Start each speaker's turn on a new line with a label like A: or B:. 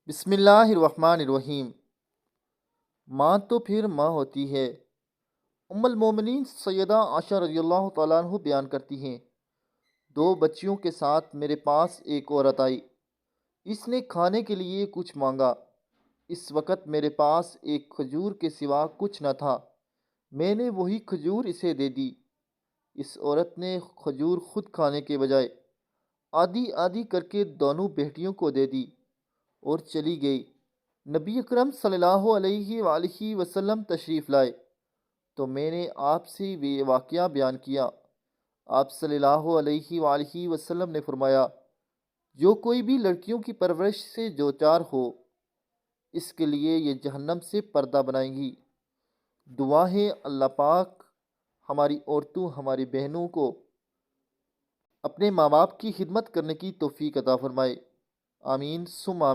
A: بسم اللہ الرحمن الرحیم۔ ماں تو پھر ماں ہوتی ہے۔ ام المومنین سیدہ عائشہ رضی اللہ تعالیٰ عنہ بیان کرتی ہیں، دو بچیوں کے ساتھ میرے پاس ایک عورت آئی۔ اس نے کھانے کے لیے کچھ مانگا۔ اس وقت میرے پاس ایک کھجور کے سوا کچھ نہ تھا۔ میں نے وہی کھجور اسے دے دی۔ اس عورت نے کھجور خود کھانے کے بجائے آدھی آدھی کر کے دونوں بیٹیوں کو دے دی اور چلی گئی۔ نبی اکرم صلی اللہ علیہ وآلہ وسلم تشریف لائے تو میں نے آپ سے یہ واقعہ بیان کیا۔ آپ صلی اللہ علیہ وآلہ وسلم نے فرمایا، جو کوئی بھی لڑکیوں کی پرورش سے دوچار ہو، اس کے لیے یہ جہنم سے پردہ بنائیں گی۔ دعا ہے اللہ پاک ہماری عورتوں، ہماری بہنوں کو اپنے ماں باپ کی خدمت کرنے کی توفیق عطا فرمائے۔ آمین ثم آمین۔